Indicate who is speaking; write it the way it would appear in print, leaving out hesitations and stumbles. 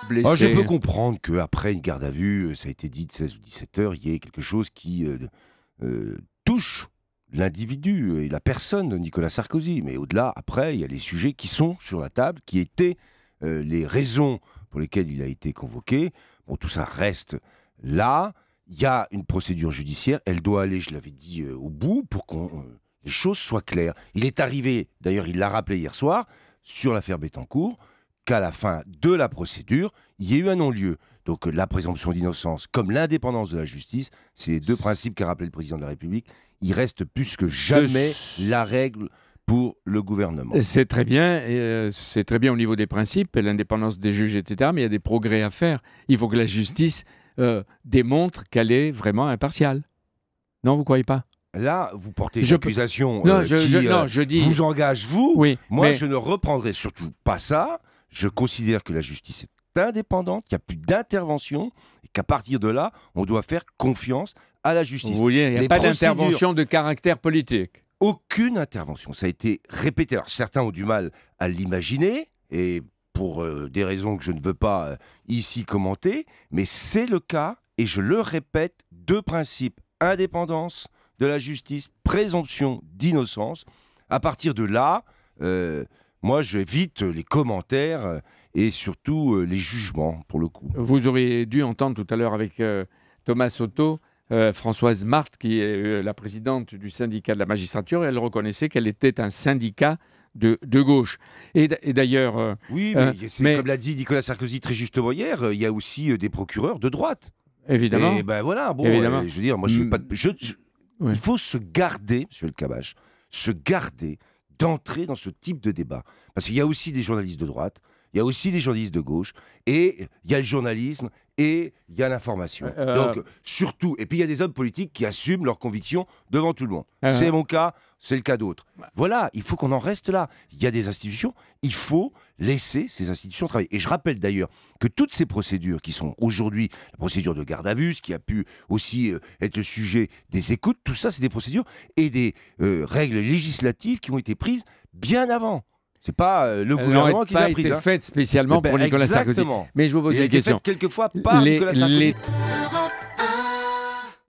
Speaker 1: blessé.
Speaker 2: Je peux comprendre qu'après une garde à vue, ça a été dit de 16 ou 17 heures, il y ait quelque chose qui touche l'individu et la personne de Nicolas Sarkozy. Mais au-delà, après, il y a les sujets qui sont sur la table, qui étaient les raisons pour lesquelles il a été convoqué. Bon, tout ça reste là. Il y a une procédure judiciaire. Elle doit aller, je l'avais dit, au bout pour que les choses soient claires. Il est arrivé, d'ailleurs, il l'a rappelé hier soir, sur l'affaire Bettencourt, qu'à la fin de la procédure, il y a eu un non-lieu. Donc la présomption d'innocence comme l'indépendance de la justice, c'est les deux principes qu'a rappelé le président de la République. Il reste plus que jamais la règle pour le gouvernement.
Speaker 1: C'est très bien au niveau des principes, l'indépendance des juges, etc. Mais il y a des progrès à faire. Il faut que la justice démontre qu'elle est vraiment impartiale. Non, vous ne croyez pas ?
Speaker 2: Là, vous portez une accusation
Speaker 1: qui
Speaker 2: vous engage, vous.
Speaker 1: Oui,
Speaker 2: moi, je ne reprendrai surtout pas ça. Je considère que la justice est indépendante, qu'il n'y a plus d'intervention, et qu'à partir de là, on doit faire confiance à la justice.
Speaker 1: Vous voyez, il n'y a pas d'intervention de caractère politique.
Speaker 2: Aucune intervention. Ça a été répété. Alors, certains ont du mal à l'imaginer, et pour des raisons que je ne veux pas ici commenter, mais c'est le cas, et je le répète, deux principes, indépendance de la justice, présomption d'innocence. À partir de là, moi, j'évite les commentaires et surtout les jugements, pour le coup.
Speaker 1: Vous auriez dû entendre tout à l'heure avec Thomas Soto, Françoise Marthe, qui est la présidente du syndicat de la magistrature, et elle reconnaissait qu'elle était un syndicat de gauche. Et d'ailleurs...
Speaker 2: oui, mais comme l'a dit Nicolas Sarkozy très justement hier, il y a aussi des procureurs de droite.
Speaker 1: Évidemment.
Speaker 2: Et ben voilà, bon, je veux dire, moi, je ne veux pas...
Speaker 1: Oui.
Speaker 2: Il faut se garder, monsieur El Kabbach, se garder d'entrer dans ce type de débat. Parce qu'il y a aussi des journalistes de droite, il y a aussi des journalistes de gauche, et il y a le journalisme, et il y a l'information. Donc, surtout, et puis il y a des hommes politiques qui assument leurs convictions devant tout le monde. C'est mon cas, c'est le cas d'autres. Voilà, il faut qu'on en reste là. Il y a des institutions, il faut laisser ces institutions travailler. Et je rappelle d'ailleurs que toutes ces procédures qui sont aujourd'hui, la procédure de garde à vue, ce qui a pu aussi être le sujet des écoutes, tout ça, c'est des procédures et des règles législatives qui ont été prises bien avant. C'est pas le gouvernement qui les a prises.
Speaker 1: Elle n'a pas été faite spécialement pour Nicolas Sarkozy. Mais je vous pose une question.
Speaker 2: Elle a été faite quelquefois par Nicolas Sarkozy.